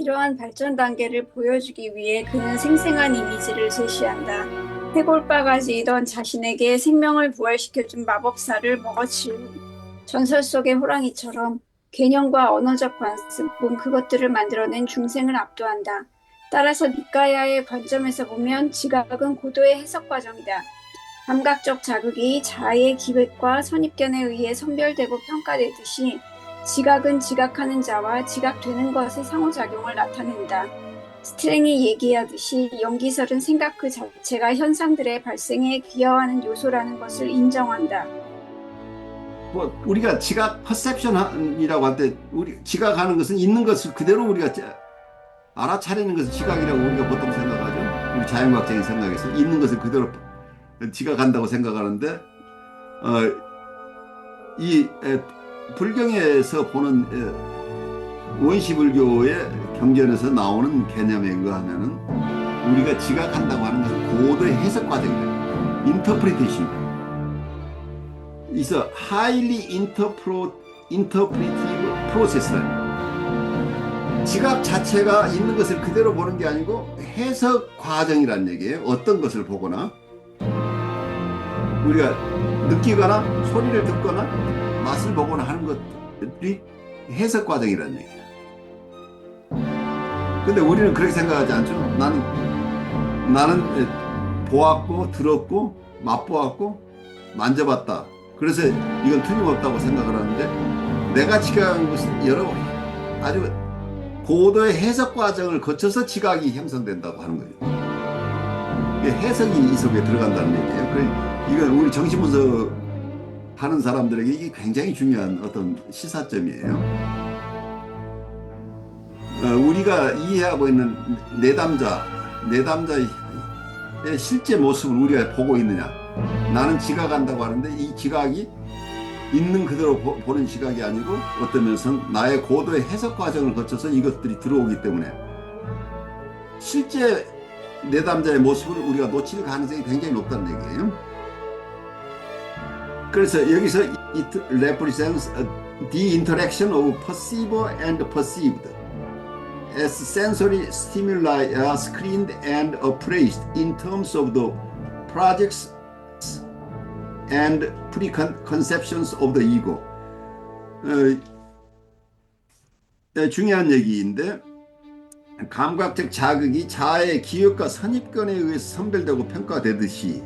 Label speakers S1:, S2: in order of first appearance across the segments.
S1: 이러한 발전 단계를 보여주기 위해 그는 생생한 이미지를 제시한다. 해골바가지이던 자신에게 생명을 부활시켜준 마법사를 먹어치운 전설 속의 호랑이처럼 개념과 언어적 관습은 그것들을 만들어낸 중생을 압도한다. 따라서 니까야의 관점에서 보면 지각은 고도의 해석 과정이다. 감각적 자극이 자아의 기획과 선입견에 의해 선별되고 평가되듯이 지각은 지각하는 자와 지각되는 것의 상호작용을 나타낸다. 스트랭이 얘기하듯이 연기설은 생각 그 자체가 현상들의 발생에 기여하는 요소라는 것을 인정한다.
S2: 뭐 우리가 지각 퍼셉션이라고 할 때 우리 지각하는 것은 있는 것을 그대로 우리가 알아차리는 것을 지각이라고 우리가 보통 생각하죠. 우리 자연과학적인 생각에서 있는 것을 그대로 지각한다고 생각하는데 이 불경에서 보는 원시불교의 경전에서 나오는 개념에 의하면은 우리가 지각한다고 하는 것은 고도의 해석 과정이다. 인터프리테이션. is a highly interpretive process. 지각 자체가 있는 것을 그대로 보는 게 아니고 해석 과정이란 얘기예요. 어떤 것을 보거나 우리가 느끼거나 소리를 듣거나 맛을 보거나 하는 것들이 해석 과정이란 얘기예요. 근데 우리는 그렇게 생각하지 않죠. 나는 보았고 들었고 맛보았고 만져봤다. 그래서 이건 틀림없다고 생각을 하는데 내가 지각한 것은 여러 아주 고도의 해석 과정을 거쳐서 지각이 형성된다고 하는 거죠. 이게 해석이 이 속에 들어간다는 얘기예요. 이건 우리 정신분석 하는 사람들에게 이게 굉장히 중요한 어떤 시사점이에요. 우리가 이해하고 있는 내담자의 실제 모습을 우리가 보고 있느냐. 나는 지각한다고 하는데 이 지각이 있는 그대로 보는 시각이 아니고 어떤 면에서는 나의 고도의 해석 과정을 거쳐서 이것들이 들어오기 때문에 실제 내담자의 모습을 우리가 놓칠 가능성이 굉장히 높다는 얘기예요. 그래서 여기서 it represents the interaction of perceiver and perceived as sensory stimuli are screened and appraised in terms of the projects and preconceptions of the ego. 중요한 얘기인데 감각적 자극이 자아의 기억과 선입견에 의해서 선별되고 평가되듯이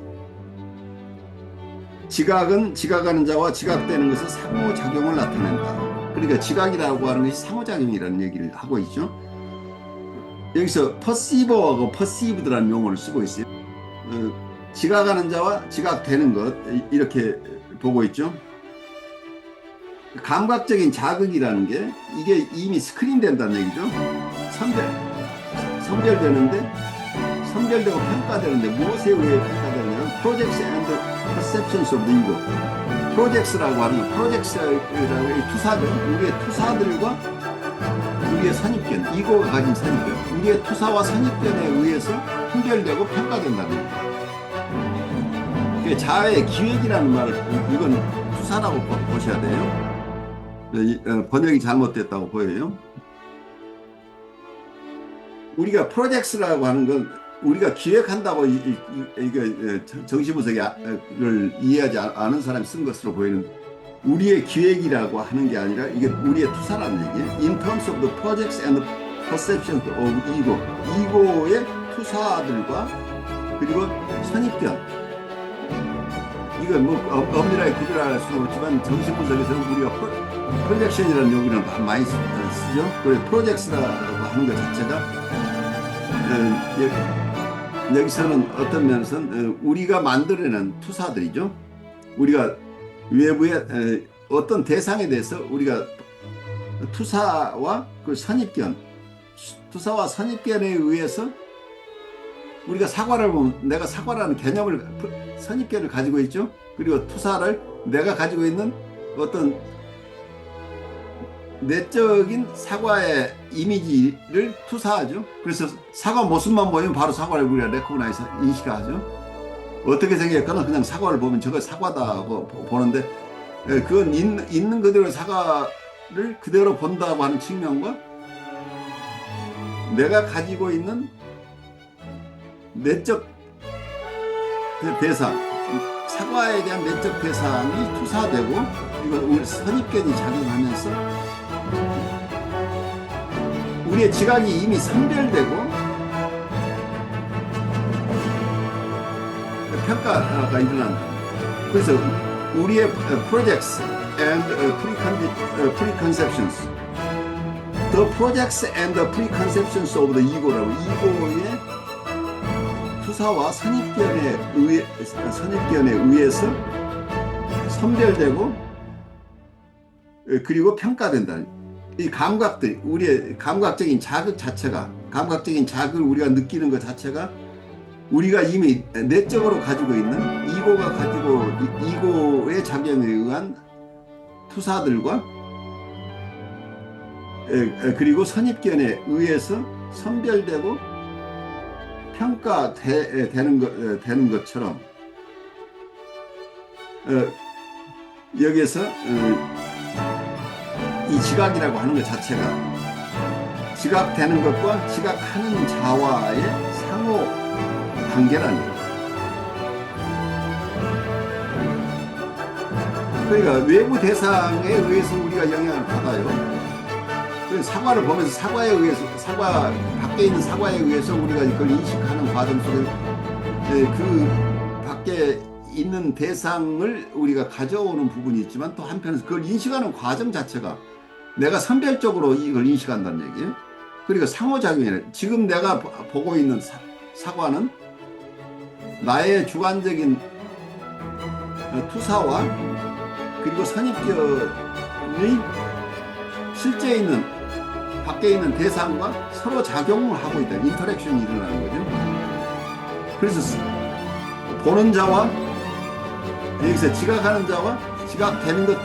S2: 지각은 지각하는 자와 지각되는 것은 상호작용을 나타낸다. 그러니까 지각이라고 하는 것이 상호작용이라는 얘기를 하고 있죠. 여기서 perceiver하고 perceived라는 용어를 쓰고 있어요. 지각하는 자와 지각되는 것 이렇게 보고 있죠. 감각적인 자극이라는 게 이게 이미 스크린된다는 얘기죠. 선별되는데 선별되고 평가되는데 무엇에 의해 평가되느냐면 projects and perceptions of the ego. projects라고 하는 거 projects라고 투사죠. 우리의 투사들과 우리의 선입견, 이고가 가진 선입견, 우리의 투사와 선입견에 의해서 분별되고 평가된다는 거예요. 자아의 기획이라는 말을 이건 투사라고 보셔야 돼요. 번역이 잘못됐다고 보여요. 우리가 프로젝트라고 하는 건 우리가 기획한다고 이게 정신분석을 이해하지 않은 사람이 쓴 것으로 보이는 우리의 기획이라고 하는 게 아니라 이게 우리의 투사라는 얘기예요. In terms of the projects and perceptions of ego. 이고의 투사들과 그리고 선입견. 이거 뭐 엄밀하게 구별할 수는 없지만 정신분석에서는 우리가 프로젝션이라는 용어를 많이 쓰죠. 그래서 프로젝트라고 하는 것 자체가 여기서는 어떤 면에서는 우리가 만들어낸 투사들이죠. 우리가 외부의 어떤 대상에 대해서 우리가 투사와 그 투사와 선입견에 의해서 우리가 사과를 보면 내가 사과라는 개념을 선입견을 가지고 있죠. 그리고 투사를 내가 가지고 있는 어떤 내적인 사과의 이미지를 투사하죠. 그래서 사과 모습만 보이면 바로 사과를 우리가 레코그나이즈 인식하죠. 어떻게 생겼거나 그냥 사과를 보면 저거 사과다고 보는데 그건 있는 그대로 사과를 그대로 본다고 하는 측면과 내가 가지고 있는 내적 대상, 사과에 대한 내적 대상이 투사되고 이거 우리 선입견이 작용하면서 우리의 지각이 이미 선별되고 평가가 일어난다. 그래서 우리의 projects and preconceptions, the projects and the preconceptions of the ego라고, 이고의 투사와 선입견에 의해서 선별되고 그리고 평가된다. 이 감각들, 우리의 감각적인 자극 자체가, 감각적인 자극을 우리가 느끼는 것 자체가 우리가 이미 내적으로 가지고 있는 이고가 가지고 이고의 작용에 의한 투사들과 그리고 선입견에 의해서 선별되고 평가되는 것처럼 여기에서 이 지각이라고 하는 것 자체가 지각되는 것과 지각하는 자와의 상호 관계라는 거예요. 그러니까 외부 대상에 의해서 우리가 영향을 받아요. 사과를 보면서 사과에 의해서, 사과 밖에 있는 사과에 의해서 우리가 그걸 인식하는 과정 속에 그 밖에 있는 대상을 우리가 가져오는 부분이 있지만 또 한편에서 그걸 인식하는 과정 자체가 내가 선별적으로 이걸 인식한다는 얘기예요. 그러니까 상호작용이에요. 지금 내가 보고 있는 사과는 나의 주관적인 투사와 그리고 선입견의 실제 있는 밖에 있는 대상과 서로 작용을 하고 있다. 인터랙션이 일어나는 거죠. 그래서 보는 자와 여기서 지각하는 자와 지각되는 것이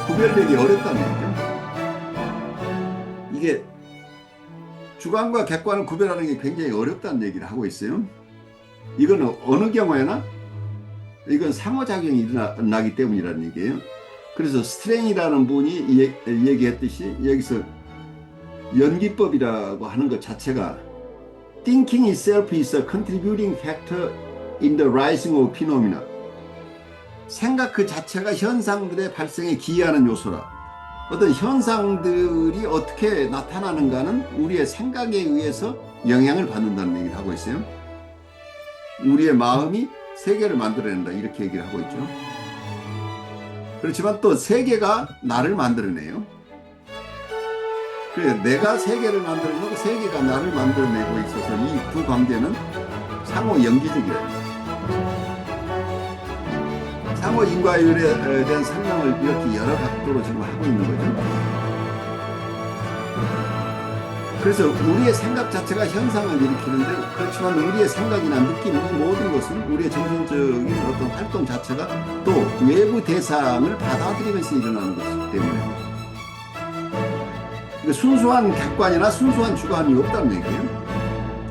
S2: 구별되기 어렵다는 얘기죠. 이게 주관과 객관을 구별하는 게 굉장히 어렵다는 얘기를 하고 있어요. 이건 어느 경우에나 이건 상호작용이 일어나기 때문이라는 얘기예요. 그래서 스트레인이라는 분이 얘기했듯이 여기서 연기법이라고 하는 것 자체가 Thinking itself is a contributing factor in the rising of phenomena. 생각 그 자체가 현상들의 발생에 기여하는 요소라. 어떤 현상들이 어떻게 나타나는가는 우리의 생각에 의해서 영향을 받는다는 얘기를 하고 있어요. 우리의 마음이 세계를 만들어낸다 이렇게 얘기를 하고 있죠. 그렇지만 또 세계가 나를 만들어내요. 그래서 내가 세계를 만들어내고 세계가 나를 만들어내고 있어서 이 두 관계는 상호 연기적이에요. 상호 인과율에 대한 설명을 이렇게 여러 각도로 지금 하고 있는 거죠. 그래서 우리의 생각 자체가 현상을 일으키는데, 그렇지만 우리의 생각이나 느낌, 이 모든 것은 우리의 정신적인 어떤 활동 자체가 또 외부 대상을 받아들이면서 일어나는 것이기 때문에 순수한 객관이나 순수한 주관이 없다는 얘기예요.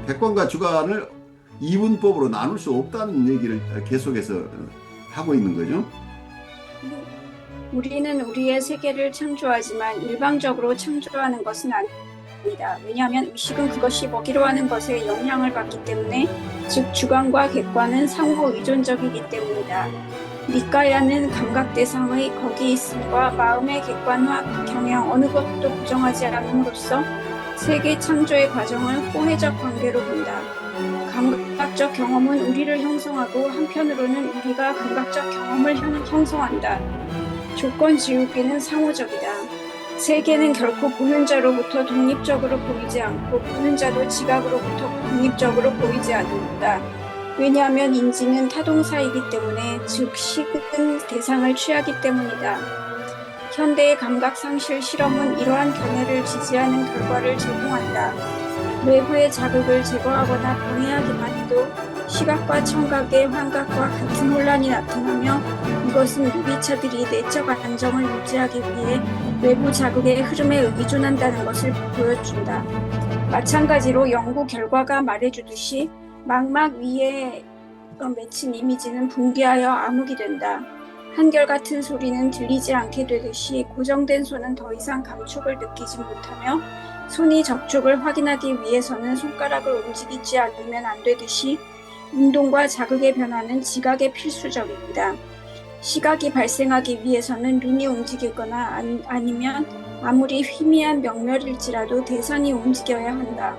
S2: 객관과 주관을 이분법으로 나눌 수 없다는 얘기를 계속해서 하고 있는 거죠.
S1: 우리는 우리의 세계를 창조하지만 일방적으로 창조하는 것은 아닙니다. 왜냐하면 의식은 그것이 먹이로 하는 것에 영향을 받기 때문에, 즉 주관과 객관은 상호 의존적이기 때문이다. 니까야는 감각 대상의 거기 있음과 마음의 객관화 경향 어느 것도 부정하지 않음으로써 세계 창조의 과정을 호혜적 관계로 본다. 감각적 경험은 우리를 형성하고 한편으로는 우리가 감각적 경험을 형성한다. 조건 지우기는 상호적이다. 세계는 결코 보는 자로부터 독립적으로 보이지 않고 보는 자도 지각으로부터 독립적으로 보이지 않는다. 왜냐하면 인지는 타동사이기 때문에, 즉 식은 대상을 취하기 때문이다. 현대의 감각상실 실험은 이러한 견해를 지지하는 결과를 제공한다. 외부의 자극을 제거하거나 방해하기만 해도 시각과 청각의 환각과 같은 혼란이 나타나며, 이것은 유기체들이 내적 안정을 유지하기 위해 외부 자극의 흐름에 의존한다는 것을 보여준다. 마찬가지로 연구 결과가 말해주듯이 망막 위에 맺힌 이미지는 붕괴하여 암흑이 된다. 한결같은 소리는 들리지 않게 되듯이 고정된 손은 더 이상 감촉을 느끼지 못하며 손이 접촉을 확인하기 위해서는 손가락을 움직이지 않으면 안 되듯이 운동과 자극의 변화는 지각에 필수적입니다. 시각이 발생하기 위해서는 눈이 움직이거나 아니면 아무리 희미한 명렬일지라도 대상이 움직여야 한다.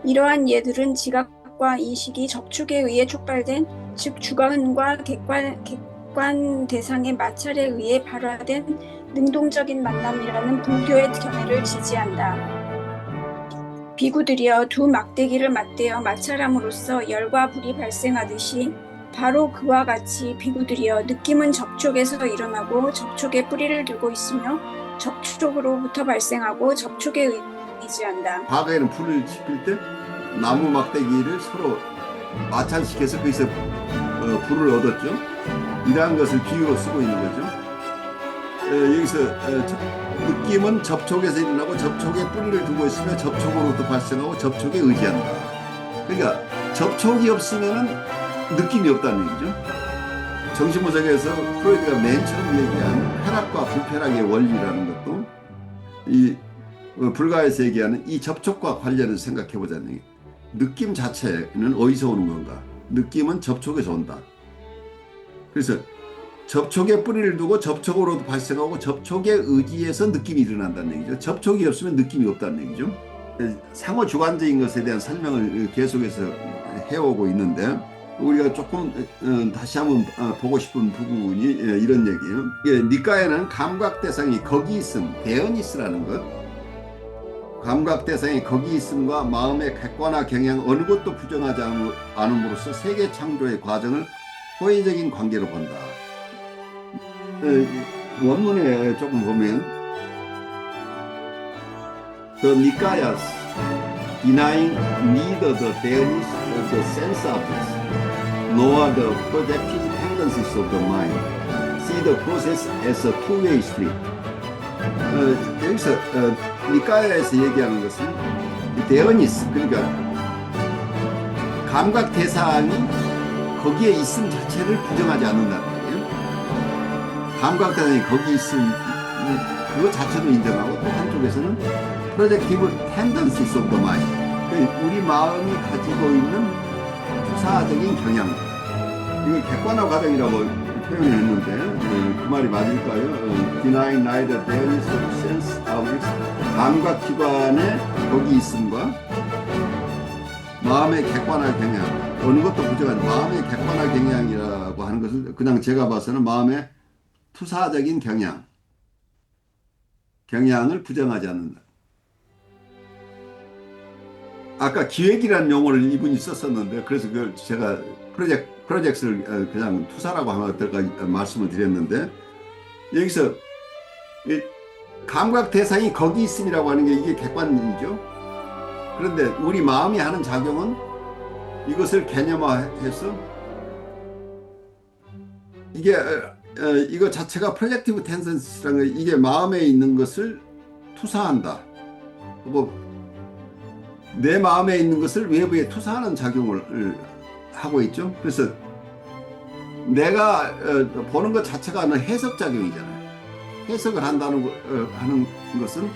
S1: 이러한 예들은 지각과 인식이 접촉에 의해 촉발된, 즉 주관과 객관 대상의 마찰에 의해 발화된 능동적인 만남이라는 불교의 견해를 지지한다. 비구들이여 두 막대기를 맞대어 마찰함으로써 열과 불이 발생하듯이 바로 그와 같이 비구들이여 느낌은 접촉에서 일어나고 접촉에 뿌리를 두고 있으며 접촉으로부터 발생하고 접촉에 의지한다.
S2: 과거에는 불을 지필 때 나무 막대기를 서로 마찰시켜서 거기서 불을 얻었죠. 이러한 것을 비유로 쓰고 있는 거죠. 여기서 느낌은 접촉에서 일어나고 접촉에 뿌리를 두고 있으며 접촉으로부터 발생하고 접촉에 의지한다. 그러니까 접촉이 없으면 느낌이 없다는 얘기죠. 정신분석에서 프로이드가 맨 처음 얘기한 쾌락과 불쾌락의 원리라는 것도 이 불가에서 얘기하는 이 접촉과 관련을 생각해 보자는 얘기. 느낌 자체는 어디서 오는 건가? 느낌은 접촉에서 온다. 그래서 접촉에 뿌리를 두고 접촉으로도 발생하고 접촉에 의지해서 느낌이 일어난다는 얘기죠. 접촉이 없으면 느낌이 없다는 얘기죠. 상호 주관적인 것에 대한 설명을 계속해서 해오고 있는데 우리가 조금 다시 한번 보고 싶은 부분이 이런 얘기예요. 니까에는 감각 대상이 거기 있음, 데어니스라는 것, 감각 대상이 거기 있음과 마음의 객관화 경향 어느 것도 부정하지 않음으로써 세계 창조의 과정을 호의적인 관계로 본다. 원문에 조금 보면 The Nikayas denying neither the dearness of the sense objects nor the projective tendencies of the mind see the process as a two-way street. 여기서 니까야에서 얘기하는 것은 데어니스, 그러니까 감각 대상이 거기에 있음 자체를 부정하지 않는다는 거예요. 감각 대상이 거기 있음 그거 자체도 인정하고 또 한쪽에서는 프로젝티브 텐던시스 오브 더 마인드, 우리 마음이 가지고 있는 투사적인 경향, 이걸 객관화 과정이라고 표현을 했는데 그 말이 맞을까요? Denying neither dearness of sense objects, 감각기관의 거기 있음과 마음의 객관화 경향, 어느 것도 부정한 마음의 객관화 경향이라고 하는 것을 그냥 제가 봐서는 마음의 투사적인 경향을 부정하지 않는다. 아까 기획이라는 용어를 이분이 썼었는데 그래서 그걸 제가 프로젝트를 그냥 투사라고 하면 어떨까 말씀을 드렸는데, 여기서 감각 대상이 거기 있음이라고 하는 게 이게 객관이죠. 그런데 우리 마음이 하는 작용은 이것을 개념화해서 이거 자체가 프로젝티브 텐던시라는 게 이게 마음에 있는 것을 투사한다. 내 마음에 있는 것을 외부에 투사하는 작용을 하고 있죠. 그래서 내가 보는 것 자체가 해석작용이잖아요. 해석을 하는 것은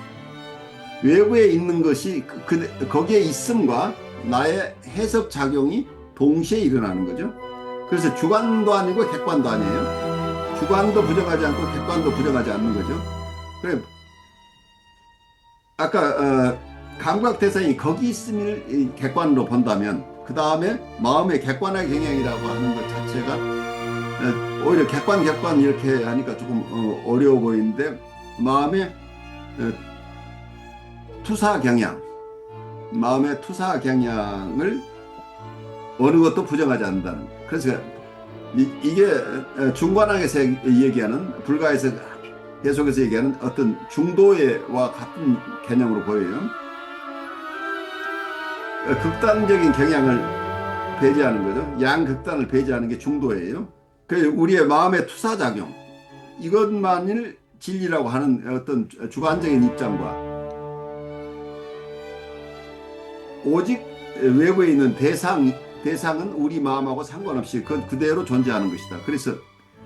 S2: 외부에 있는 것이 거기에 있음과 나의 해석작용이 동시에 일어나는 거죠. 그래서 주관도 아니고 객관도 아니에요. 주관도 부정하지 않고 객관도 부정하지 않는 거죠. 그래, 아까 감각 대상이 거기 있음을 객관으로 본다면 그 다음에 마음의 객관화 경향이라고 하는 것 자체가 오히려 객관 이렇게 하니까 조금 어려워 보이는데, 마음의 마음의 투사 경향을 어느 것도 부정하지 않는다는 거예요. 그래서 이게 중관학에서 얘기하는, 불가에서 계속해서 얘기하는 어떤 중도와 같은 개념으로 보여요. 극단적인 경향을 배제하는 거죠. 양극단을 배제하는 게 중도예요. 그 우리의 마음의 투사작용, 이것만을 진리라고 하는 어떤 주관적인 입장과 오직 외부에 있는 대상은 우리 마음하고 상관없이 그대로 존재하는 것이다. 그래서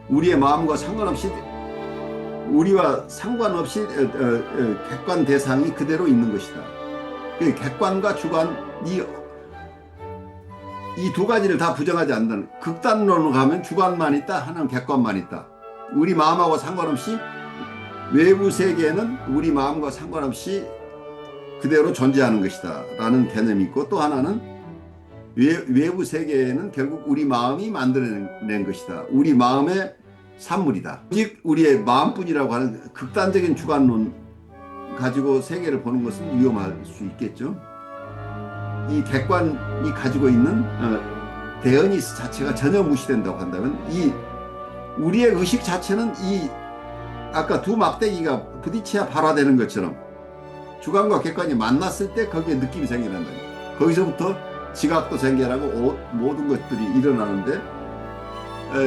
S2: 우리의 마음과 상관없이, 우리와 상관없이 객관 대상이 그대로 있는 것이다. 그 객관과 주관이 이 두 가지를 다 부정하지 않는다는, 극단론으로 가면 주관만 있다, 하나는 객관만 있다. 우리 마음하고 상관없이 외부 세계는 우리 마음과 상관없이 그대로 존재하는 것이다 라는 개념이 있고, 또 하나는 외부 세계는 결국 우리 마음이 만들어낸 것이다, 우리 마음의 산물이다, 오직 우리의 마음뿐이라고 하는 극단적인 주관론 가지고 세계를 보는 것은 위험할 수 있겠죠. 이 객관이 가지고 있는 대언이스 자체가 전혀 무시된다고 한다면, 이 우리의 의식 자체는 이 아까 두 막대기가 부딪혀야 발화되는 것처럼 주관과 객관이 만났을 때 거기에 느낌이 생겨난다. 거기서부터 지각도 생겨나고 모든 것들이 일어나는데,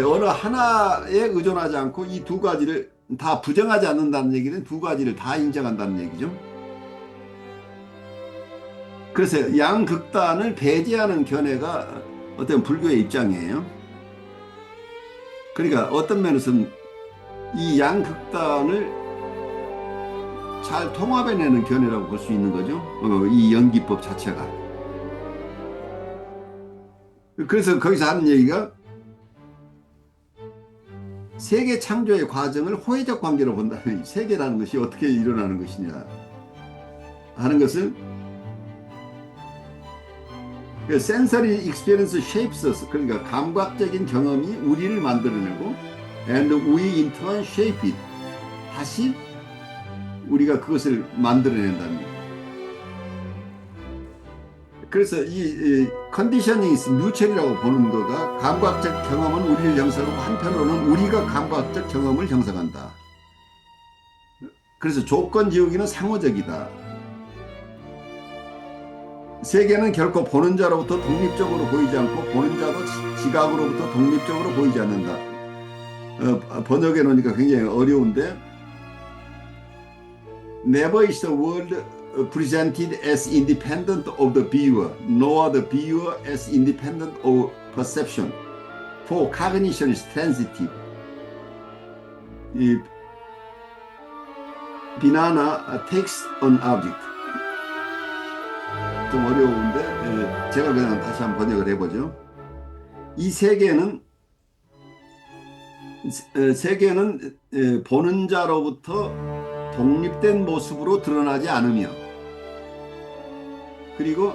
S2: 어느 하나에 의존하지 않고 이 두 가지를 다 부정하지 않는다는 얘기는 두 가지를 다 인정한다는 얘기죠. 그래서 양극단을 배제하는 견해가 어떤 불교의 입장이에요. 그러니까 어떤 면에서는 이 양극단을 잘 통합해내는 견해라고 볼 수 있는 거죠. 이 연기법 자체가. 그래서 거기서 하는 얘기가 세계 창조의 과정을 호혜적 관계로 본다면, 세계라는 것이 어떻게 일어나는 것이냐 하는 것을 sensory experience shapes us, 그러니까 감각적인 경험이 우리를 만들어내고, and we in turn shape it, 다시 우리가 그것을 만들어낸다는 거예요. 그래서 이 conditioning is mutual이라고 보는 거가, 감각적 경험은 우리를 형성하고 한편으로는 우리가 감각적 경험을 형성한다. 그래서 조건지우기는 상호적이다. 세계는 결코 보는 자로부터 독립적으로 보이지 않고 보는 자도 지각으로부터 독립적으로 보이지 않는다. 번역해 놓으니까 굉장히 어려운데, Never is the world presented as independent of the viewer, nor the viewer as independent of perception. For cognition is transitive. 이 Vijnana takes an object. 좀 어려운데 제가 그냥 다시 한번 번역을 해보죠. 이 세계는 보는 자로부터 독립된 모습으로 드러나지 않으며, 그리고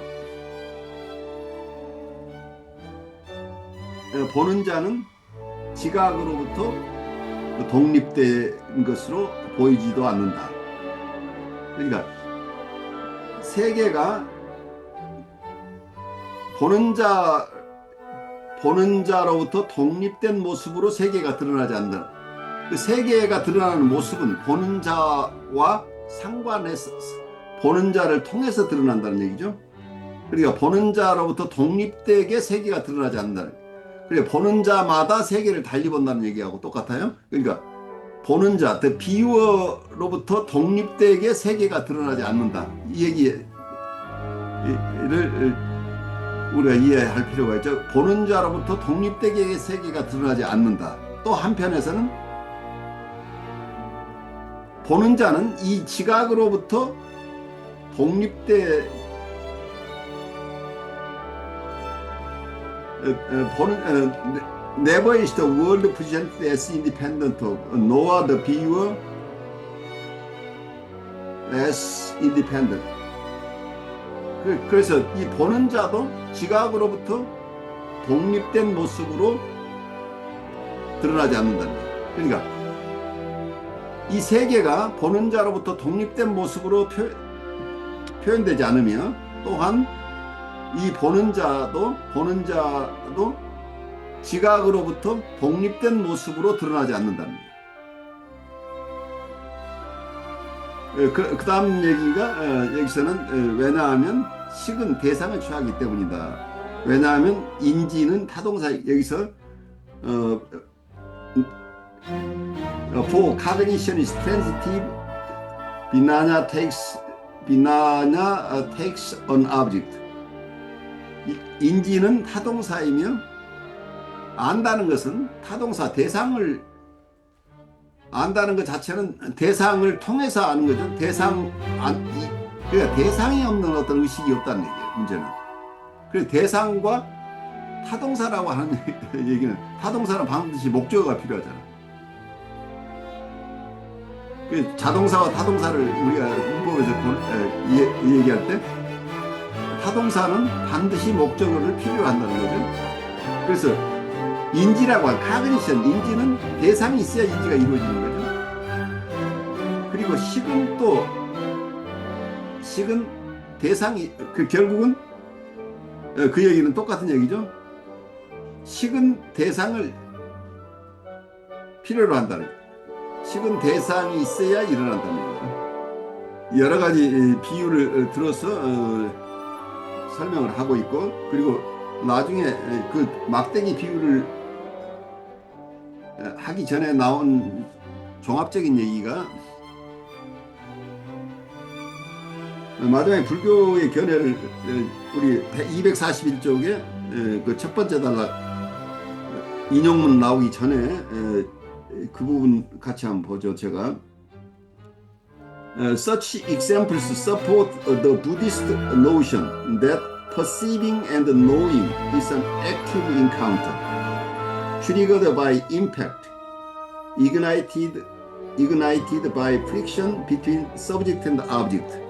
S2: 보는 자는 지각으로부터 독립된 것으로 보이지도 않는다. 그러니까 세계가 보는 자로부터 독립된 모습으로 세계가 드러나지 않는다. 그 세계가 드러나는 모습은 보는 자와 상관해서, 보는 자를 통해서 드러난다는 얘기죠. 그러니까 보는 자로부터 독립되게 세계가 드러나지 않는다. 그러니까 보는 자마다 세계를 달리 본다는 얘기하고 똑같아요. 그러니까 보는 자, the viewer로부터 독립되게 세계가 드러나지 않는다. 이 얘기를 우리가 이해할 필요가 있죠. 보는 자로부터 독립되게 세계가 드러나지 않는다. 또 한편에서는 보는 자는 이 지각으로부터 Never is the world presented as independent of, nor the viewer as independent. 그래서 이 보는 자도 지각으로부터 독립된 모습으로 드러나지 않는다는 거예요. 그러니까 이 세계가 보는 자로부터 독립된 모습으로 표현되지 않으며, 또한 이 보는 자도 지각으로부터 독립된 모습으로 드러나지 않는다는 거예요. 그 다음 얘기가 여기서는 왜냐하면 식은 대상을 취하기 때문이다. 왜냐하면 인지는 타동사, 여기서 for cognition is transitive, Vijnana takes an object. 인지는 타동사이며, 안다는 것은 타동사, 대상을 안다는 것 자체는 대상을 통해서 아는 거죠. 그러니까 대상이 없는 어떤 의식이 없다는 얘기예요. 문제는. 그래서 대상과 타동사라고 하는 얘기는, 타동사는 반드시 목적어가 필요하잖아. 그 자동사와 타동사를 우리가 문법에서 얘기할 때 타동사는 반드시 목적어를 필요로 한다는 거죠. 그래서 인지라고 한 카그니션, 인지는 대상이 있어야 인지가 이루어지는 거죠. 그리고 식은 또, 식은 대상이, 결국은 그 얘기는 똑같은 얘기죠. 식은 대상을 필요로 한다는 거예요. 식은 대상이 있어야 일어난다는 거죠. 여러 가지 비유를 들어서 설명을 하고 있고, 그리고 나중에 그 막대기 비유를 하기 전에 나온 종합적인 얘기가, 마지막에 불교의 견해를 우리 241쪽에 그 첫 번째 단락 인용문 나오기 전에 그 부분 같이 한번 보죠. 제가 Such examples support the Buddhist notion that perceiving and knowing is an active encounter triggered by impact, ignited by friction between subject and object.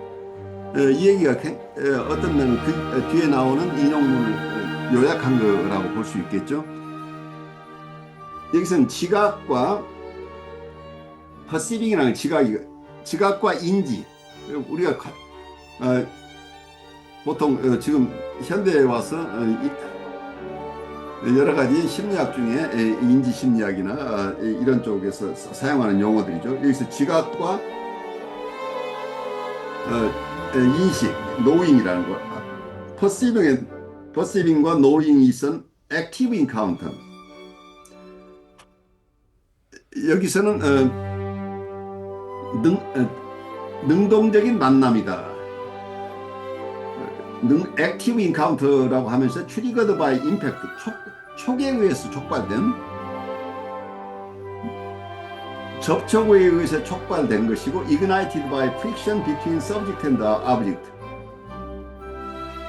S2: 이 얘기가 어떤 면은 그 뒤에 나오는 인용문을 요약한 거라고 볼 수 있겠죠. 여기서는 지각과 perceiving이라는 지각과 인지, 우리가 보통 지금 현대에 와서 여러 가지 심리학 중에 인지 심리학이나 이런 쪽에서 사용하는 용어들이죠. 여기서 지각과 인식, knowing이라는 거, perceiving과 knowing이 있은 active encounter. 여기서는 능동적인 만남이다. active encounter라고 하면서 triggered by impact, 촉에 의해서 촉발된, 접촉에 의해서 촉발된 것이고, ignited by friction between subject and object.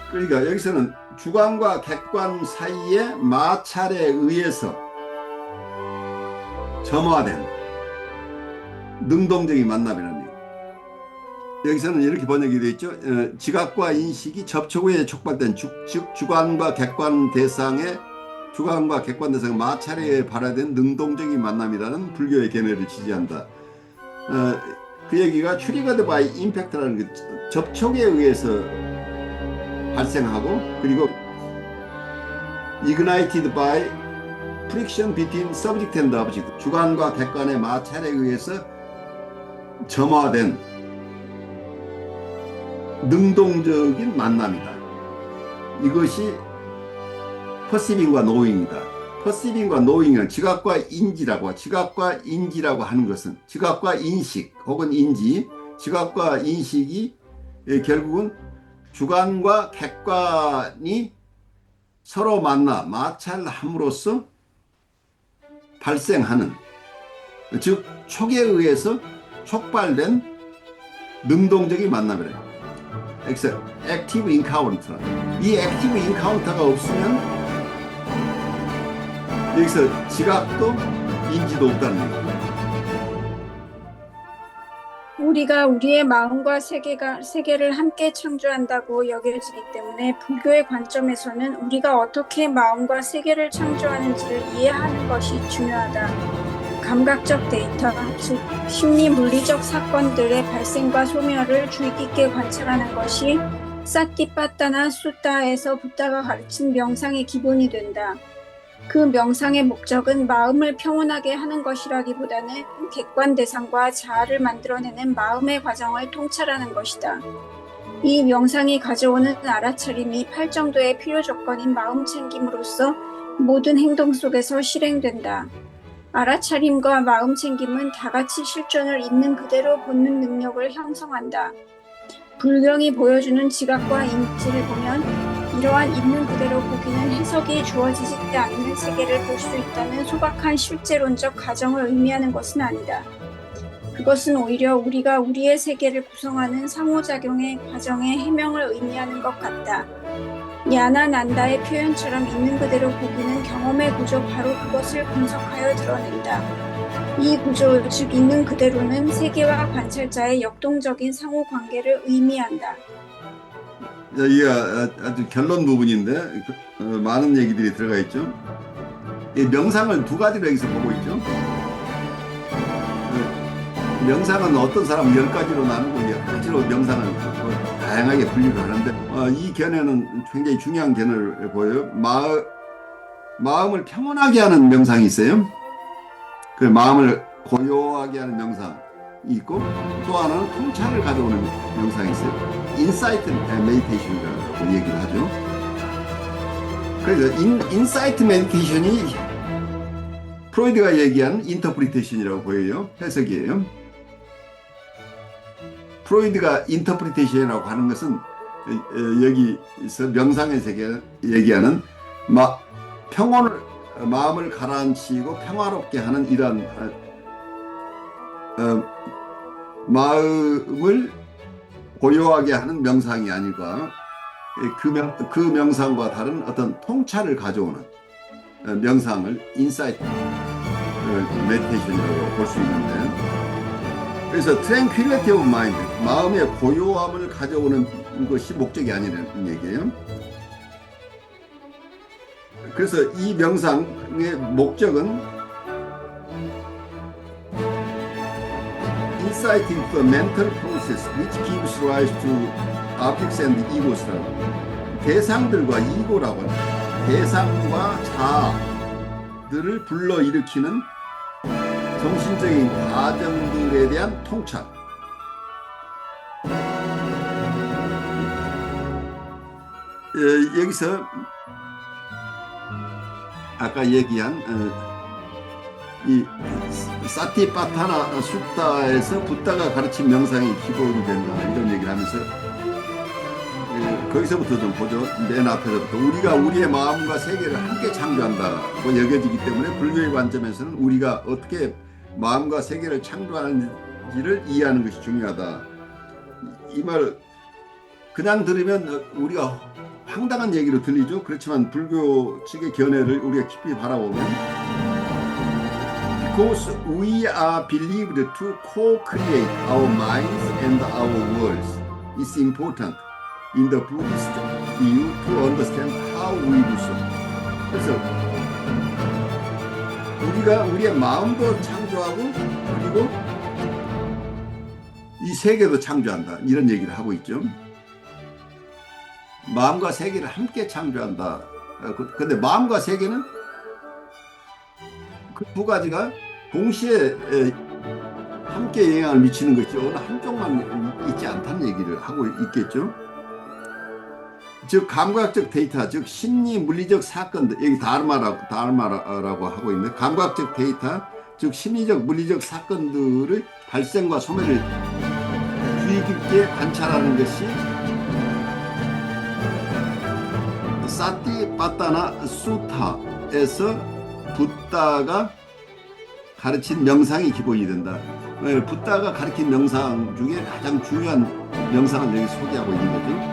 S2: 그러니까 여기서는 주관과 객관 사이의 마찰에 의해서 점화된 능동적인 만남이라는 얘기. 여기서는 이렇게 번역이 되어 있죠. 지각과 인식이 접촉 후에 촉발된 주관과 객관 대상의 마찰에 발화된 능동적인 만남이라는 불교의 견해를 지지한다. 그 얘기가 triggered by impact라는 게 접촉에 의해서 발생하고, 그리고 ignited by friction between subject and object, 주관과 객관의 마찰에 의해서 점화된 능동적인 만남이다. 이것이 perceiving과 knowing이다. perceiving과 knowing은 지각과 인지라고 하는 것은, 지각과 인식 혹은 인지, 지각과 인식이 결국은 주관과 객관이 서로 만나 마찰함으로써 발생하는, 즉 촉에 의해서 촉발된 능동적인 만남이래요. 액티브 인카운터. 이 액티브 인카운터가 없으면 여기서 지각도 인지도 없다는 얘기예요.
S1: 우리가 우리의 마음과 세계를 함께 창조한다고 여겨지기 때문에 불교의 관점에서는 우리가 어떻게 마음과 세계를 창조하는지를 이해하는 것이 중요하다. 감각적 데이터, 즉 심리 물리적 사건들의 발생과 소멸을 주의 깊게 관찰하는 것이 사티파타나 수타에서 부다가 가르친 명상의 기본이 된다. 그 명상의 목적은 마음을 평온하게 하는 것이라기보다는 객관 대상과 자아를 만들어내는 마음의 과정을 통찰하는 것이다. 이 명상이 가져오는 알아차림이 8정도의 필요 조건인 마음 챙김으로써 모든 행동 속에서 실행된다. 알아차림과 마음 챙김은 다같이 실존을 있는 그대로 보는 능력을 형성한다. 불경이 보여주는 지각과 인지를 보면 이러한 있는 그대로 보기는 해석이 주어지지 않는 세계를 볼 수 있다는 소박한 실제론적 가정을 의미하는 것은 아니다. 그것은 오히려 우리가 우리의 세계를 구성하는 상호작용의 과정의 해명을 의미하는 것 같다. 야나 난다의 표현처럼 있는 그대로 보기는 경험의 구조 바로 그것을 분석하여 드러낸다. 이 구조, 즉 있는 그대로는 세계와 관찰자의 역동적인 상호관계를 의미한다.
S2: 이게 아주 결론 부분인데 많은 얘기들이 들어가 있죠. 이 명상을 두 가지로 여기서 보고 있죠. 명상은 어떤 사람은 10가지로 나누고 여러 가지로 명상을 다양하게 분류를 하는데 이 견해는 굉장히 중요한 견해를 보여요. 마음을 평온하게 하는 명상이 있어요. 그 마음을 고요하게 하는 명상이 있고 또 하나는 통찰을 가져오는 명상이 있어요. 인사이트 메디테이션이라고 얘기를 하죠. 그래서 인사이트 메디테이션이 프로이드가 얘기한 인터프리테이션이라고 보여요. 해석이에요. 프로이드가 인터프리테이션이라고 하는 것은 여기서 명상의 세계 얘기하는 마음을 가라앉히고 평화롭게 하는 이러한 마음을 고요하게 하는 명상이 아닐까. 그 명상과 다른 어떤 통찰을 가져오는 명상을 인사이트 메디테이션이라고 볼 수 있는데, 그래서 tranquility of mind, 마음의 고요함을 가져오는 것이 목적이 아니라는 얘기예요. 그래서 이 명상의 목적은 insight into the mental process which gives rise to objects and egos라고, 대상들과 이고라고 하는 대상과 자아들을 불러일으키는 정신적인 과정들에 대한 통찰. 여기서 아까 얘기한 이 사티파타나 수타에서 붓다가 가르친 명상이 기본이 된다 이런 얘기를 하면서 거기서부터 좀 보죠. 맨 앞에서부터 우리가 우리의 마음과 세계를 함께 창조한다고 여겨지기 때문에 불교의 관점에서는 우리가 어떻게 마음과 세계를 창조하는지를 이해하는 것이 중요하다. 이 말 그냥 들으면 우리가 황당한 얘기로 들리죠. 그렇지만 불교 측의 견해를 우리가 깊이 바라보면 Because we are believed to co-create our minds and our worlds, it's important in the Buddhist view to understand how we do so. 그래서 우리가 우리의 마음도 창조하고 그리고 이 세계도 창조한다 이런 얘기를 하고 있죠. 마음과 세계를 함께 창조한다. 근데 마음과 세계는 그 두 가지가 동시에 함께 영향을 미치는 것이 어느 한쪽만 있지 않다는 얘기를 하고 있겠죠. 즉 감각적 데이터, 즉 심리 물리적 사건들, 여기 다르마라고 하고 있는데, 감각적 데이터, 즉 심리적 물리적 사건들의 발생과 소멸을 주의 깊게 관찰하는 것이 사티파타나 수타에서 붓다가 가르친 명상이 기본이 된다. 붓다가 가르친 명상 중에 가장 중요한 명상을 여기 소개하고 있는 거죠.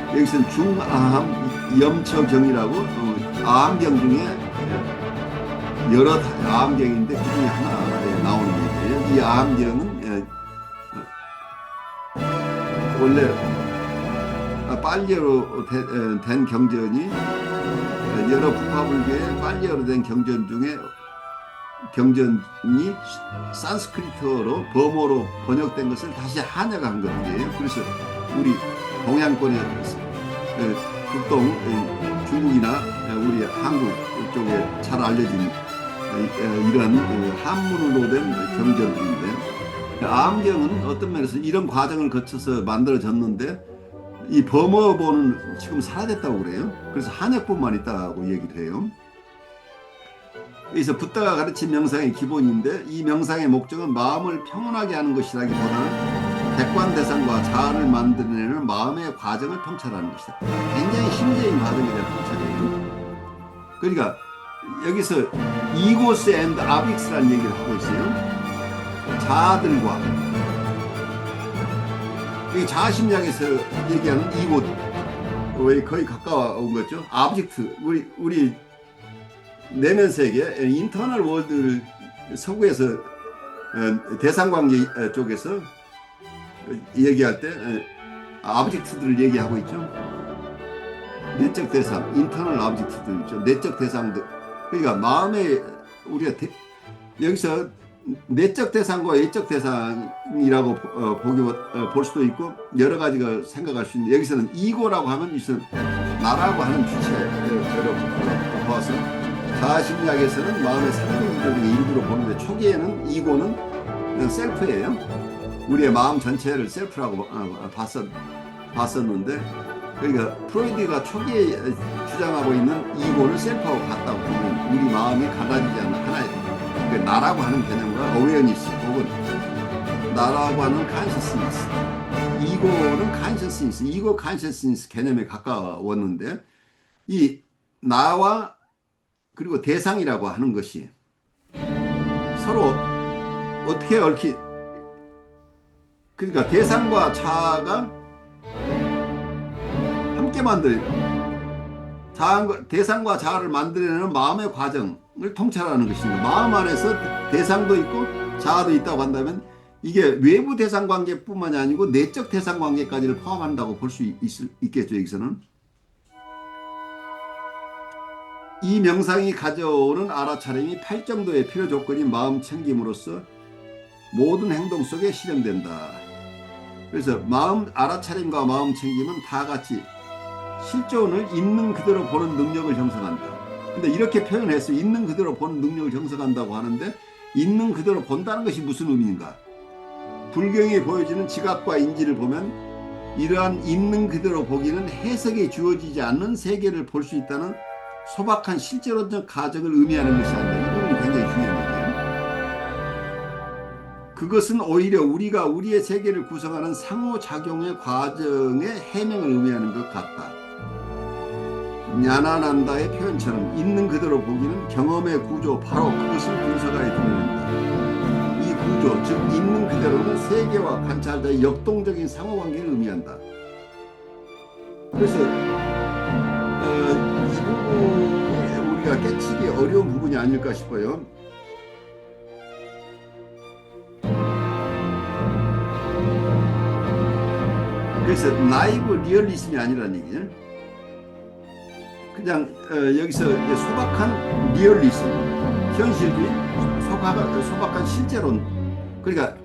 S2: 여기서는 중아함 염처경이라고 아함경 중에 여러 아함경인데 그 중에 하나에 나오는 얘기예요. 이 아함경은 원래 빨리어로 된 경전이 여러 부파불교의 빨리어로 된 경전 중에 경전이 산스크리트어로 버모로 번역된 것을 다시 한약한 것들이에요. 그래서 우리 동양권의 극동 중국이나 우리 한국 쪽에 잘 알려진 이런 한문으로 된 경전들인데, 암경은 어떤 면에서 이런 과정을 거쳐서 만들어졌는데 이 버머본은 지금 사라졌다고 그래요. 그래서 한약본만 있다고 얘기를 해요. 그래서 붓다가 가르친 명상의 기본인데, 이 명상의 목적은 마음을 평온하게 하는 것이라기보다는 객관 대상과 자아를 만들어내는 마음의 과정을 통찰하는 것이다. 굉장히 심리적인 과정에 대한 통찰이에요. 그러니까 여기서 이고스 앤드 아빅스라는 얘기를 하고 있어요. 자아들과 이 자아심리학에서 얘기하는 이고에 거의 가까운 거죠. 아브젝트, 우리 내면 세계, 인터널 월드를 서구에서 대상관계 쪽에서 얘기할 때 아브젝트들을 얘기하고 있죠. 내적 대상, 인터널 아브젝트들 있죠. 내적 대상들. 그러니까 마음에 우리가 여기서 내적 대상과 외적 대상이라고 볼 수도 있고 여러 가지가 생각할 수 있는데 여기서는 이고라고 하면 이것은 나라고 하는 주체로 봐서 자아심리학에서는 마음의 상징적인 일부로 보는데 초기에는 이고는 그냥 셀프예요. 우리의 마음 전체를 셀프라고 봤었는데 그러니까 프로이드가 초기에 주장하고 있는 이고를 셀프하고 같다고 보면 우리 마음이 갈라지지 않는 하나의 그러니까 나라고 하는 개념과 어웨어니스 혹은 나라고 하는 컨셔스니스 이고는 컨셔스니스 이고 컨셔스니스 개념에 가까웠는데 이 나와 그리고 대상이라고 하는 것이 서로 어떻게 그러니까 대상과 자아가 함께 대상과 자아를 만들어내는 마음의 과정을 통찰하는 것입니다. 마음 안에서 대상도 있고 자아도 있다고 한다면 이게 외부 대상 관계뿐만이 아니고 내적 대상 관계까지를 포함한다고 볼 수 있겠죠. 여기서는 이 명상이 가져오는 알아차림이 8정도의 필요 조건인 마음 챙김으로써 모든 행동 속에 실현된다. 그래서 마음 알아차림과 마음 챙김은 다 같이 실존을 있는 그대로 보는 능력을 형성한다. 근데 이렇게 표현해서 있는 그대로 보는 능력을 형성한다고 하는데 있는 그대로 본다는 것이 무슨 의미인가? 불경에 보여지는 지각과 인지를 보면 이러한 있는 그대로 보기는 해석에 주어지지 않는 세계를 볼 수 있다는 소박한 실제론적 가정을 의미하는 것이 아니라 이 부분이 굉장히 중요한 얘기예요. 그것은 오히려 우리가 우리의 세계를 구성하는 상호작용의 과정의 해명을 의미하는 것 같다. 냐나난다의 표현처럼 있는 그대로 보기는 경험의 구조 바로 그것을 분석하여 드러낸다. 이 구조 즉 있는 그대로는 세계와 관찰자의 역동적인 상호관계를 의미한다. 그래서 이 부분이 우리가 깨치기 어려운 부분이 아닐까 싶어요. 그래서 나이브 리얼리즘이 아니라는 얘기예요. 그냥 여기서 소박한 리얼리즘, 현실주의, 소박한 실제론. 그러니까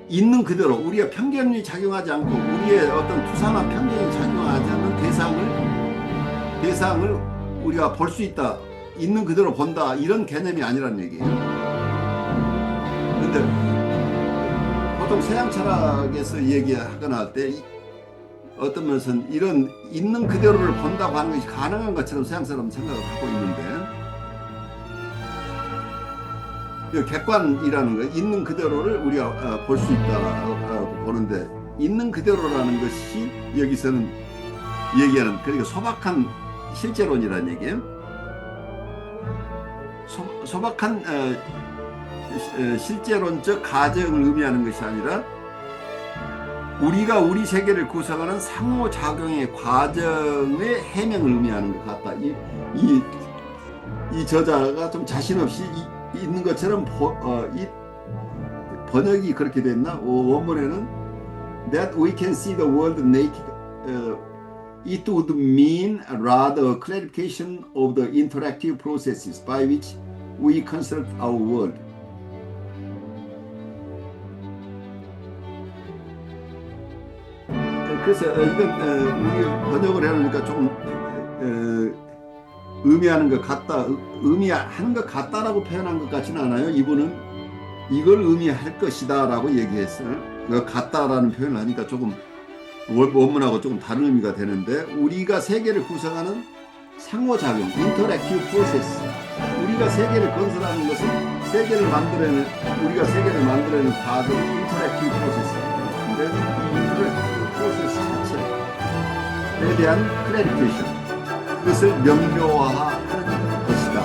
S2: 있는 그대로 우리가 편견이 작용하지 않고 우리의 어떤 투사나 편견이 작용하지 않는 대상을 우리가 볼 수 있다. 있는 그대로 본다. 이런 개념이 아니라는 얘기예요. 그런데 보통 서양 철학에서 얘기하거나 할 때 어떤 면에서는 이런 있는 그대로를 본다고 하는 것이 가능한 것처럼 서양 사람은 생각을 하고 있는데 객관이라는 거 있는 그대로를 우리가 볼 수 있다고 보는데 있는 그대로라는 것이 여기서는 얘기하는 그러니까 소박한 실제론이라는 얘기예요. 소박한 실제론적 가정을 의미하는 것이 아니라 우리가 우리 세계를 구성하는 상호작용의 과정의 해명을 의미하는 것 같다. 이 저자가 좀 자신 없이 있는 것처럼 이 번역이 그렇게 됐나? 원문에는 that we can see the world naked. It would mean rather a clarification of the interactive processes by which we construct our world. 그래서 이건 우리 번역을 해놓으니까 조금 의미하는 것 같다, 의미하는 것 같다라고 표현한 것 같지는 않아요. 이분은 이걸 의미할 것이다라고 얘기했어요. 같다라는 표현을 하니까 조금 원문하고 조금 다른 의미가 되는데 우리가 세계를 구성하는 상호작용, 인터랙티브 프로세스. 우리가 세계를 건설하는 것은 우리가 세계를 만들어내는 과정, 인터랙티브 프로세스. 근데 이 인터랙티브 프로세스 자체에 대한 클래리피케이션, 그것을 명료화하는 것이다.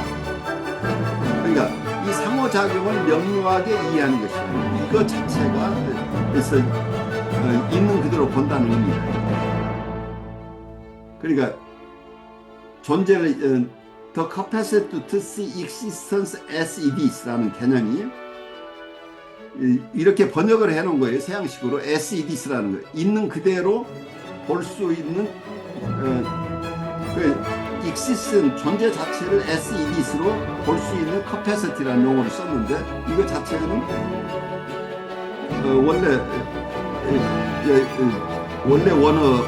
S2: 그러니까 이 상호작용을 명료하게 이해하는 것이다. 이거 자체가 그래서 있는 그대로 본다는 의미예요. 그러니까 존재를 The capacity to see existence as it is라는 개념이 이렇게 번역을 해놓은 거예요. 서양식으로 as it is라는 거예요. 있는 그대로 볼 수 있는 그 existence 존재 자체를 as it is로 볼 수 있는 capacity라는 용어를 썼는데 이거 자체는 원래 원어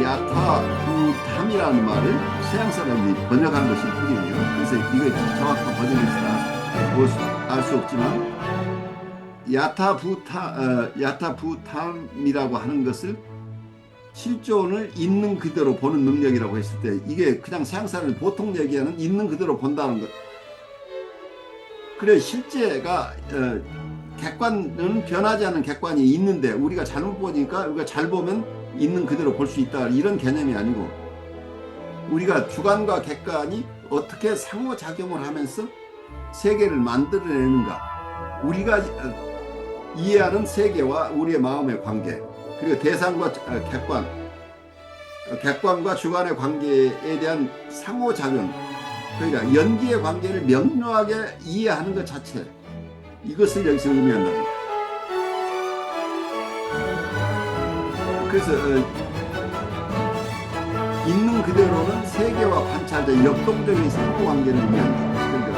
S2: 야타부탐이라는 말을 서양 사람이 번역한 것일 뿐이에요. 그래서 이거 정확한 번역인지 알 수 없지만 야타부탐이라고 하는 것을 실존을 있는 그대로 보는 능력이라고 했을 때 이게 그냥 서양 사람이 보통 얘기하는 있는 그대로 본다는 것. 그래 실제가 객관은 변하지 않는 객관이 있는데 우리가 잘못 보니까 우리가 잘 보면 있는 그대로 볼 수 있다 이런 개념이 아니고 우리가 주관과 객관이 어떻게 상호작용을 하면서 세계를 만들어내는가 우리가 이해하는 세계와 우리의 마음의 관계 그리고 대상과 객관과 주관의 관계에 대한 상호작용 그러니까 연기의 관계를 명료하게 이해하는 것 자체 이것을 여기서 의미한답니다. 그래서 있는 그대로는 세계와 관찰자의 역동적인 상호관계를 의미한다. 그러니까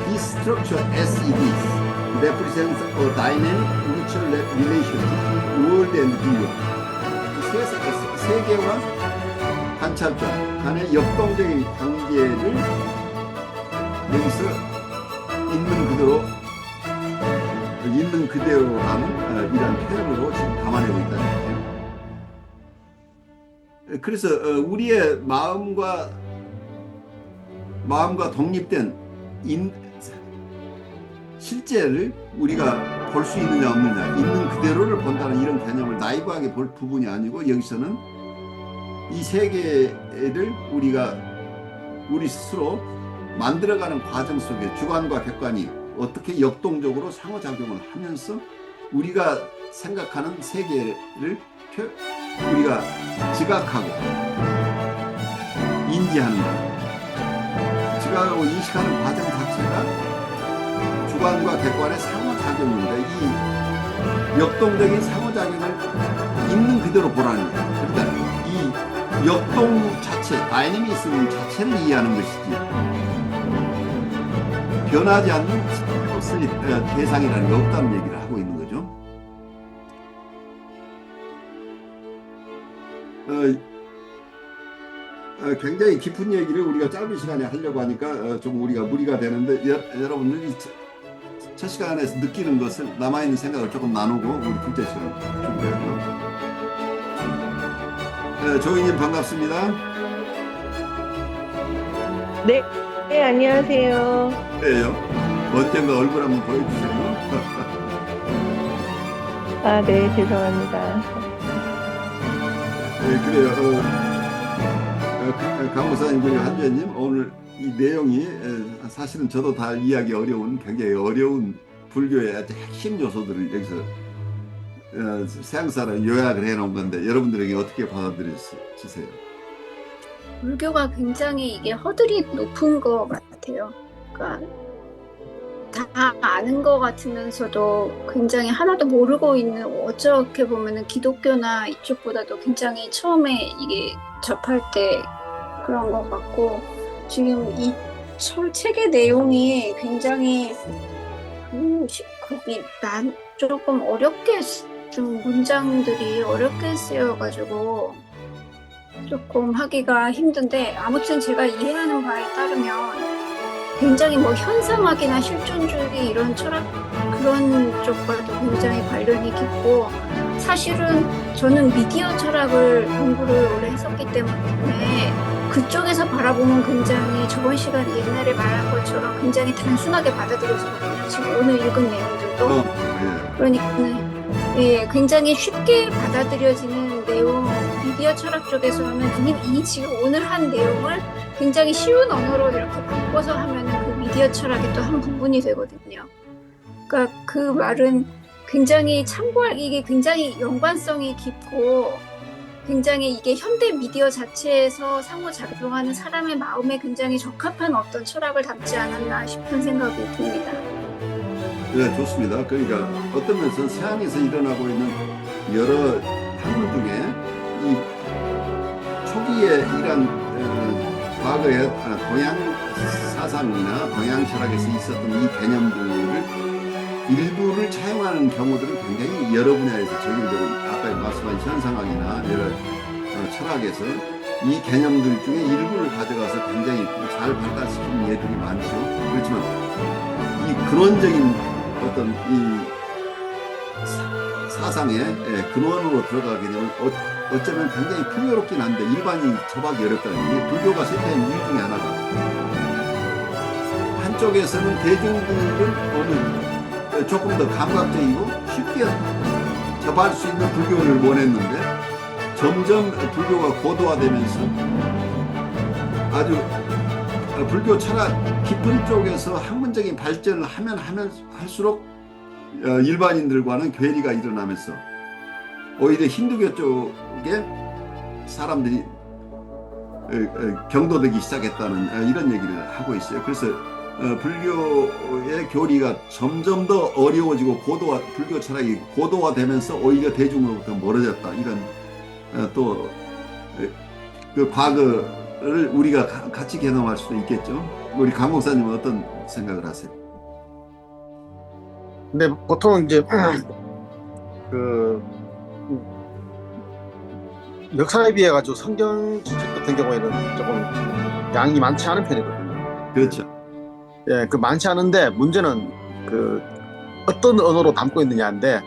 S2: This structure as it is represents a dynamic mutual relationship in world and beyond. 세계와 관찰자 간의 역동적인 관계를 여기서 있는 그대로라는 이런 표현으로 지금 담아내고 있다는 거예요. 그래서 우리의 마음과 독립된 실제를 우리가 볼 수 있느냐 없느냐 있는 그대로를 본다는 이런 개념을 나이브하게 볼 부분이 아니고 여기서는 이 세계를 우리 스스로 만들어가는 과정 속에 주관과 객관이 어떻게 역동적으로 상호작용을 하면서 우리가 생각하는 세계를 우리가 지각하고 인지하는 지각하고 인식하는 과정 자체가 주관과 객관의 상호작용인데 이 역동적인 상호작용을 있는 그대로 보라는 거예요. 그러니까 이 역동 자체, 다이내미즘 자체를 이해하는 것이지 변하지 않는 대상이라는 게 없다는 얘기를 하고 있는 거죠. 굉장히 깊은 얘기를 우리가 짧은 시간에 하려고 하니까 좀 우리가 무리가 되는데 여러분들이 첫 시간에서 느끼는 것을 남아있는 생각을 조금 나누고 우리 둘째 시간 준비해요. 조이님 반갑습니다.
S3: 네, 네, 안녕하세요.
S2: 그래요. 언젠가 얼굴 한번 보여주세요.
S3: 아, 네, 죄송합니다.
S2: 네, 그래요. 강목사님 그리고 한주연님 오늘 이 내용이 사실은 저도 다 이해하기 어려운 굉장히 어려운 불교의 아주 핵심 요소들을 여기서 서양 사람 요약을 해놓은 건데 여러분들에게 어떻게 받아들여지세요?
S1: 불교가 굉장히 이게 허들이 높은 것 같아요. 그러니까 다 아는 것 같으면서도 굉장히 하나도 모르고 있는 어떻게 보면은 기독교나 이쪽보다도 굉장히 처음에 이게 접할 때 그런 것 같고 지금 이 책의 내용이 굉장히 거기 난 조금 어렵게 좀 문장들이 어렵게 쓰여가지고 조금 하기가 힘든데 아무튼 제가 이해하는 바에 따르면 굉장히 뭐 현상학이나 실존주의 이런 철학 그런 쪽과도 굉장히 관련이 깊고 사실은 저는 미디어 철학을 공부를 오래 했었기 때문에 그쪽에서 바라보면 굉장히 저번 시간에 옛날에 말한 것처럼 굉장히 단순하게 받아들여지거든요. 지금 오늘 읽은 내용들도 그러니까 예, 굉장히 쉽게 받아들여지는 내용 미디어 철학 쪽에서는 이 지금 오늘 한 내용을 굉장히 쉬운 언어로 이렇게 바꿔서 하면은 그 미디어 철학의 또 한 부분이 되거든요. 그러니까 그 말은 굉장히 이게 굉장히 연관성이 깊고 굉장히 이게 현대 미디어 자체에서 상호작용하는 사람의 마음에 굉장히 적합한 어떤 철학을 담지 않았나 싶은 생각이 듭니다.
S2: 네, 좋습니다. 그러니까 어떤 면에서 서양에서 일어나고 있는 여러 학문 중에 이 초기에 이런 과거의 동양 사상이나 동양 철학에서 있었던 이 개념들을 일부를 차용하는 경우들은 굉장히 여러 분야에서 적용되고, 아까 말씀하신 현상학이나 여러 철학에서 이 개념들 중에 일부를 가져가서 굉장히 잘 발달시키는 예들이 많죠. 그렇지만 이 근원적인 어떤 이 사상의 근원으로 들어가게 되면 어쩌면 굉장히 풍요롭긴 한데 일반인이 접하기 어렵다는 게, 불교가 세계의 이유 중에 하나가, 한쪽에서는 대중들은 조금 더 감각적이고 쉽게 접할 수 있는 불교를 원했는데, 점점 불교가 고도화되면서 아주 불교 철학 깊은 쪽에서 학문적인 발전을 하면 할수록 일반인들과는 괴리가 일어나면서 오히려 힌두교 쪽에 사람들이 경도되기 시작했다는 이런 얘기를 하고 있어요. 그래서 불교의 교리가 점점 더 어려워지고 불교 철학이 고도화되면서 오히려 대중으로부터 멀어졌다. 이런 또 그 과거를 우리가 같이 개념할 수도 있겠죠. 우리 강 목사님은 어떤 생각을 하세요?
S4: 근데 보통 이제 그 역사에 비해 가지고 성경 지식 같은 경우에는 조금 양이 많지 않은 편이거든요.
S2: 그렇죠.
S4: 예, 그 많지 않은데 문제는 그 어떤 언어로 담고 있느냐인데,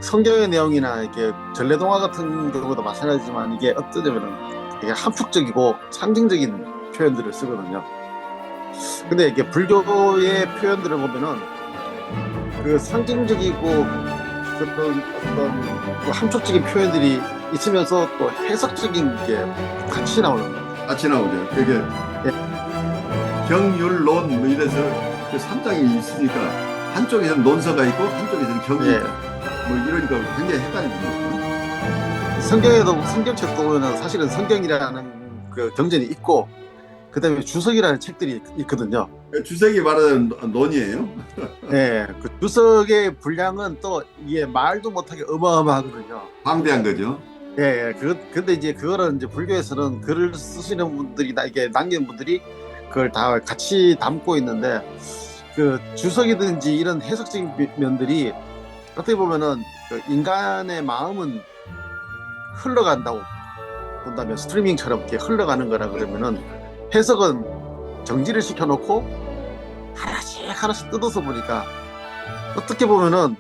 S4: 성경의 내용이나 이렇게 전래동화 같은 경우도 마찬가지지만 이게 어떠냐면은 이게 함축적이고 상징적인 표현들을 쓰거든요. 근데 이게 불교의 표현들을 보면은 그 상징적이고 그런 어떤 그 함축적인 표현들이 있으면서 또 해석적인 게 같이 나오는 거예요.
S2: 같이 나오죠. 그게 경율론 뭐 이래서 그 3장이 있으니까 한쪽에서는 논서가 있고 한쪽에서는 경이 있다. 뭐 이러니까 굉장히 헷갈립니다.
S4: 성경에도 성경책도 보면은 사실은 성경이라는 그 경전이 있고 그다음에 주석이라는 책들이 있거든요.
S2: 주석이 말하자면 논이에요.
S4: 네, 그 주석의 분량은 또 이게 말도 못하게 어마어마하거든요.
S2: 방대한 거죠.
S4: 예, 근데 이제 그거는 이제 불교에서는 글을 쓰시는 분들이나 이게 남긴 분들이 그걸 다 같이 담고 있는데, 그 주석이든지 이런 해석적인 면들이 어떻게 보면은 그 인간의 마음은 흘러간다고 본다면, 스트리밍처럼 이렇게 흘러가는 거라 그러면은 해석은 정지를 시켜놓고 하나씩 뜯어서 보니까 어떻게 보면은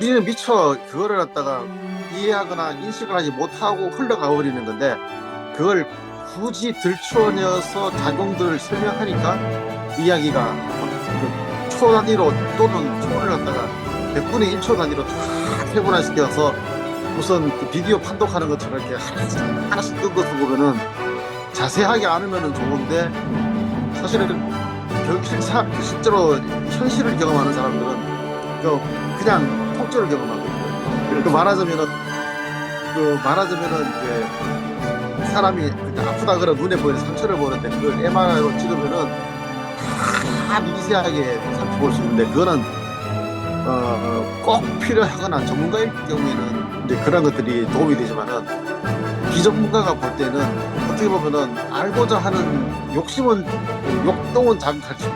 S4: 우리는 미처 그거를 갖다가 이해하거나 인식을 하지 못하고 흘러가 버리는 건데, 그걸 굳이 들추어내서 작용들을 설명하니까 이야기가 그 초 단위로 또는 초를 갖다가 100분의 1초 단위로 다 세분화시켜서 무슨 그 비디오 판독하는 것처럼 이렇게 하나씩 뜯어서 보면은, 자세하게 않으면은 좋은데 사실은 실제로 현실을 경험하는 사람들은 그냥 통째로 경험하거든요. 그 말하자면은 이제 사람이 아프다거나 눈에 보이는 상처를 보는데 그걸 MRI로 찍으면은 다 미세하게 살펴볼 수 있는데, 그거는 꼭 필요하거나 전문가일 경우에는 이제 그런 것들이 도움이 되지만은, 비전문가가 볼 때는 어떻게 보면은 알고자 하는 욕동은 자극할 수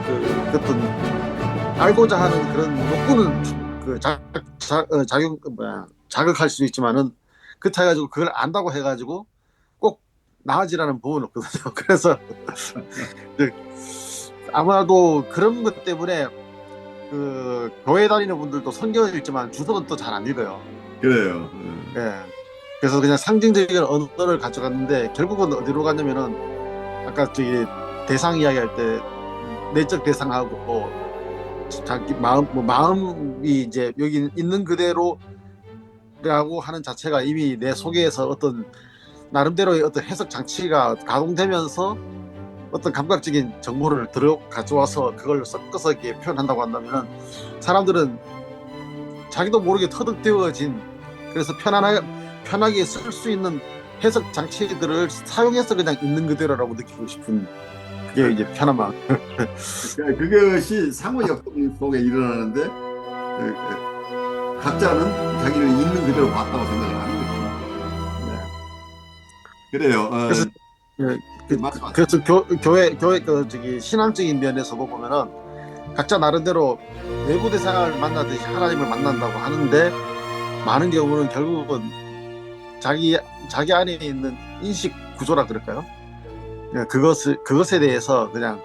S4: 알고자 하는 그런 욕구는 그 자극할 수 있지만은, 그렇다 해가지고 그걸 안다고 해가지고 꼭 나아지라는 부분은 없거든요. 그래서 아마도 그런 것 때문에 그 교회 다니는 분들도 성경을 읽지만 주석은 또 잘 안 읽어요.
S2: 그래요.
S4: 예. 그래서 그냥 상징적인 언어를 가져갔는데, 결국은 어디로 갔냐면은 아까 저기 대상 이야기할 때 내적 대상하고 자기 마음이 이제 여기 있는 그대로라고 하는 자체가 이미 내 속에서 어떤 나름대로의 어떤 해석 장치가 가동되면서 어떤 감각적인 정보를 가져와서 그걸 섞어서 이렇게 표현한다고 한다면은 사람들은 자기도 모르게 터득되어진, 그래서 편하게 쓸 수 있는 해석 장치들을 사용해서 그냥 있는 그대로라고 느끼고 싶은, 그게 이제 편한 마음.
S2: 그러니까 그것이 상호 역동 속에 일어나는데 각자는 자기를 있는 그대로 봤다고 생각을 하는 거죠. 그래요.
S4: 그래서
S2: 말씀하세요.
S4: 그래서 교회 신앙적인 면에서도 보면은 각자 나름대로 외부 대상을 만나듯이 하나님을 만난다고 하는데, 많은 경우는 결국은 자기 안에 있는 인식 구조라 그럴까요? 그것에 대해서 그냥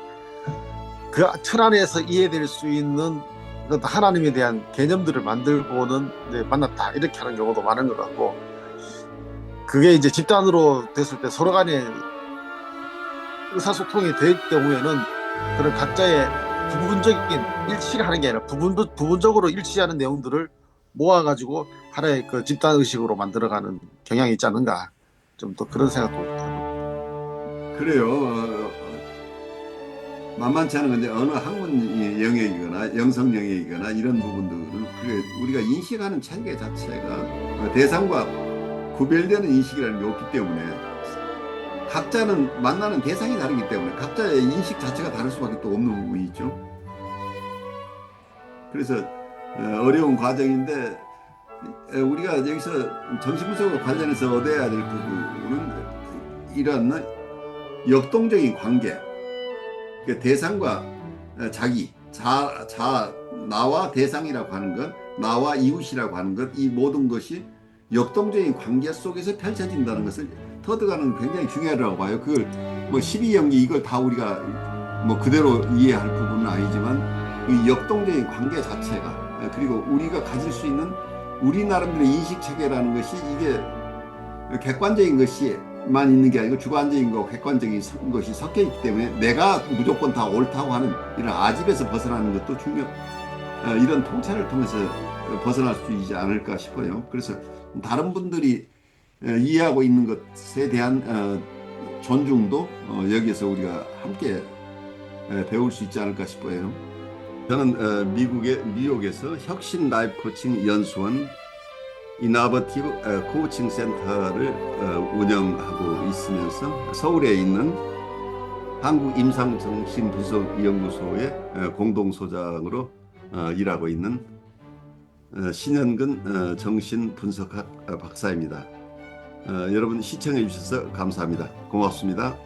S4: 그 틀 안에서 이해될 수 있는 하나님에 대한 개념들을 만들고는 이제 만났다, 이렇게 하는 경우도 많은 것 같고, 그게 이제 집단으로 됐을 때 서로 간에 의사소통이 될 경우에는 그런 각자의 부분적인 일치를 하는 게 아니라 부분적으로 일치하는 내용들을 모아가지고 하나의 그 집단 의식으로 만들어가는 경향이 있지 않는가, 좀 더 그런 생각도 듭니다.
S2: 그래요. 만만치 않은 건데 어느 학문 영역이거나 영성 영역이거나 이런 부분들은 우리가 인식하는 체계 자체가 대상과 구별되는 인식이라는 게 없기 때문에, 각자는 만나는 대상이 다르기 때문에 각자의 인식 자체가 다를 수밖에 또 없는 부분이 있죠. 그래서 어려운 과정인데, 우리가 여기서 정신분석과 관련해서 얻어야 될 부분은 이런 역동적인 관계, 대상과 자기, 나와 대상이라고 하는 것, 나와 이웃이라고 하는 것, 이 모든 것이 역동적인 관계 속에서 펼쳐진다는 것을 터득하는 굉장히 중요하다고 봐요. 그걸 뭐 12연기 이걸 다 우리가 뭐 그대로 이해할 부분은 아니지만, 이 역동적인 관계 자체가, 그리고 우리가 가질 수 있는 우리 나름대로 인식 체계라는 것이, 이게 객관적인 것이만 있는 게 아니고 주관적인 거, 객관적인 것이 섞여 있기 때문에 내가 무조건 다 옳다고 하는 이런 아집에서 벗어나는 것도 이런 통찰을 통해서 벗어날 수 있지 않을까 싶어요. 그래서 다른 분들이 이해하고 있는 것에 대한 존중도 여기에서 우리가 함께 배울 수 있지 않을까 싶어요. 저는 뉴욕에서 혁신 라이프 코칭 연수원 이너버티브 코칭 센터를 운영하고 있으면서 서울에 있는 한국 임상정신분석연구소의 공동소장으로 일하고 있는 신현근 정신분석학 박사입니다. 여러분 시청해 주셔서 감사합니다. 고맙습니다.